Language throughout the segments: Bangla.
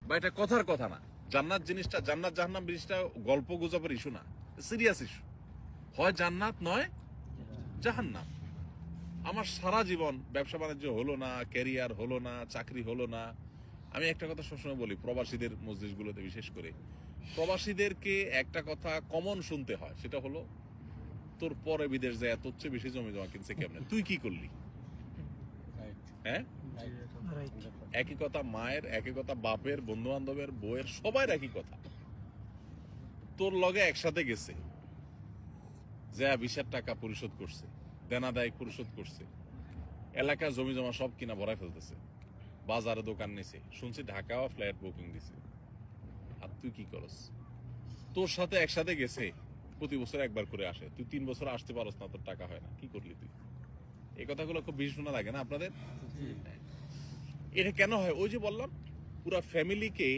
বা এটা কথার কথা না। জান্নাত জিনিসটা, জান্নাত জাহান্নাম জিনিসটা গল্প গুজবের ইস্যু না, সিরিয়াস ইস্যু। হয় জান্নাত নয় জাহান্নাম। আমার সারা জীবন ব্যবসা বাণিজ্য হলো না, ক্যারিয়ার হলো না, চাকরি হলো না। আমি একটা কথা সবসময় বলি, প্রবাসীদের মজলিসগুলোতে বিশেষ করে প্রবাসীদেরকে একটা কথা কমন শুনতে হয়, সেটা হলো তোর পরে বিদেশ যায় তোর চেয়ে বেশি জমি জমা কিনছে কেমনে, তুই কি করলি? হ্যাঁ, একই কথা মায়ের, একই কথা বাপের, বন্ধু বান্ধবের, বউয়ের, সবার একই কথা। তোর লগে একসাথে গেছে, যা 20,000 টাকা পরিশোধ করছে, দেনা দায় পরিশোধ করছে, এলাকা জমি জমা সব কিনা ভরাই ফেলতেছে, বাজারে দোকান নিছে, শুনছি ঢাকাও ফ্ল্যাট বুকিং দিছে। আর তুই কি করস? তোর সাথে একসাথে গেছে, প্রতি বছর একবার করে আসে, তুই 3 বছর আসতে পারস না, তোর টাকা হয় না, কি করলি তুই? এই কথাগুলো খুব বেশি শোনা লাগে না আপনাদের? এটা কেন হয়? ওই যে বললাম, পুরা ফ্যামিলিকে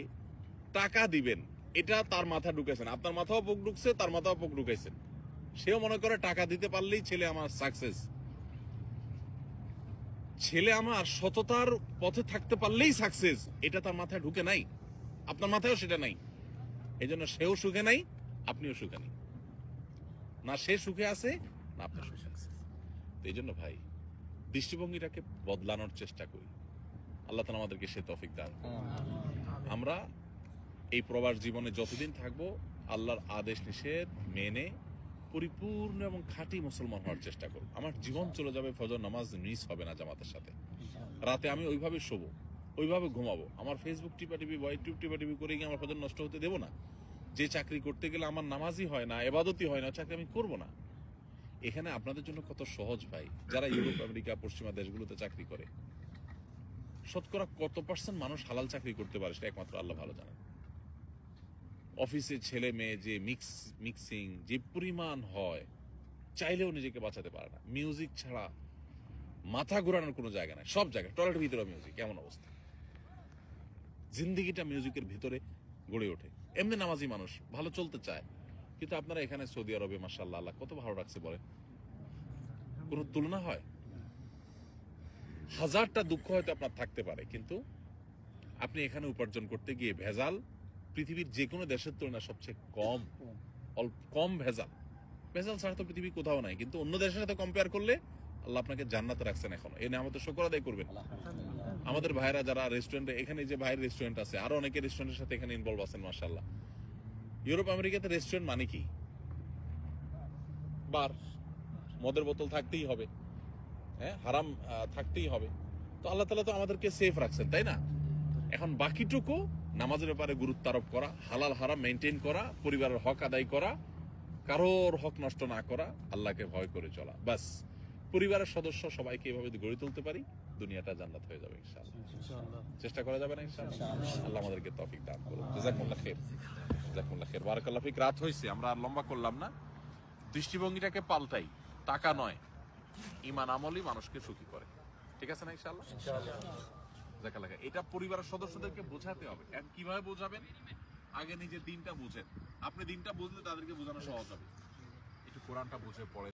টাকা দিবেন, এটা তার মাথা ঢুকাইছেন, আপনার মাথাও পোক ঢুকছে, তার মাথাও পোক ঢুকাইছেন। সেও মনে করে টাকা দিতে পারলেই ছেলে আমার সাকসেস, ছেলে আমার সততার পথে থাকতে পারলেই সাকসেস, এটা তার মাথায় ঢুকে নাই, আপনার মাথায়ও সেটা নাই। এই জন্য সেও সুখে নাই, আপনিও সুখে নেই, না সে সুখে আছে না আপনার সুখে আছে। তো এই জন্য ভাই, দৃষ্টিভঙ্গিটাকে বদলানোর চেষ্টা করি। আল্লাহ তাআলা আমাদেরকে সে তৌফিক দান করুন। আমরা এই প্রবাস জীবনে যতদিন থাকবো, আল্লাহর আদেশ নিষেধ মেনে পরিপূর্ণ এবং খাঁটি মুসলমান হওয়ার চেষ্টা করব। আমার জীবন চলে যাবে, ফজর নামাজ মিস হবে না জামাতের সাথে, রাতে আমি ওইভাবে শোবো, ওইভাবে ঘুমাবো, আমার ফেসবুক টিপাটিপি বা ইউটিউব টিপাটিপি করে গিয়ে আমার ফজর নষ্ট হতে দেবো না। যে চাকরি করতে গেলে আমার নামাজই হয় না, ইবাদতই হয় না, চাকরি আমি করবো না। এখানে আপনাদের জন্য কত সহজ ভাই, যারা ইউরোপ, আমেরিকা, পশ্চিমা দেশগুলোতে চাকরি করে, শতকরা কত পার্সেন্ট মানুষ হালাল চাকরি করতে পারে সেটা একমাত্র আল্লাহ ভালো জানেন। অফিসে ছেলে মেয়ে যে মিক্সিং যে পরিমাণ হয়, চাইলেও নিজেকে বাঁচাতে পারে না। মিউজিক ছাড়া মাথা ঘোরানোর কোনো জায়গা নাই, সব জায়গায় টয়লেটের ভিতরে মিউজিক, এমন অবস্থা। জিন্দিগিটা মিউজিকের ভিতরে গড়ে ওঠে। এমনি নামাজি মানুষ ভালো চলতে চায়, কিন্তু আপনারা এখানে সৌদি আরবে মাশাআল্লাহ আল্লাহ কত ভালো রাখছে বলে, কোনো তুলনা হয়? হাজারটা দুঃখ হয়তো আপনার থাকতে পারে, কিন্তু আপনি এখানে উপার্জন করতে গিয়ে ভেজাল পৃথিবীর যে কোনো দেশের তুলনায় সবচেয়ে কম ভেজাল। ভেজাল ছাড়া তো পৃথিবী কোথাও নাই, কিন্তু অন্য দেশের সাথে কম্পেয়ার করলে আল্লাহ আপনাকে জান্নাতে রাখছেন। এখন এই নিয়ামতের শুকর আদায় করবেন। আমাদের ভাইরা যারা রেস্টুরেন্টে, এখানে যে ভাইয়ের রেস্টুরেন্ট আছে, আরো অনেকে রেস্টুরেন্টের সাথে এখানে ইনভলভ আছেন মাশাআল্লাহ। ইউরোপ আমেরিকাতে রেস্টুরেন্ট মানে কি? বার, মদের বোতল থাকতেই হবে, হ্যাঁ, হারাম থাকতেই হবে। তো আল্লাহ তাআলা তো আমাদেরকে সেফ রাখছেন, তাই না? এখন বাকিটুকু নামাজের ব্যাপারে গুরুত্ব আরোপ করা, হালাল হারাম মেনটেন করা, পরিবারের হক আদায় করা, কারোর হক নষ্ট না করা, আল্লাহকে ভয় করে চলা, বাস। পরিবারের সদস্য সবাইকে এভাবে গড়ে তুলতে পারি, দুনিয়াটা জান্নাত হয়ে যাবে ইনশাআল্লাহ। চেষ্টা করা যাবে না ইনশাআল্লাহ? আল্লাহ আমাদেরকে তৌফিক দান করুন। জাযাকুমুল্লাহ খাইর, জাযাকুমুল্লাহ খাইর, বারাকাল্লাহু ফিক। রাত হইছে, আমরা আর লম্বা করলাম না। দৃষ্টিভঙ্গিটাকে পাল্টাই, টাকা নয়, ঈমান আমলই মানুষকে সুখী করে। ঠিক আছে না ইনশাআল্লাহ? জাযাকাল্লাহ খাইর। এটা পরিবারের সদস্যদেরকে বোঝাতে হবে। আর কিভাবে বোঝাবেন? আগে নিজের দিনটা বুঝেন। আপনি দিনটা বুঝলে তাদেরকে বোঝানো সহজ হবে। একটু কোরআনটা বুঝে পড়ে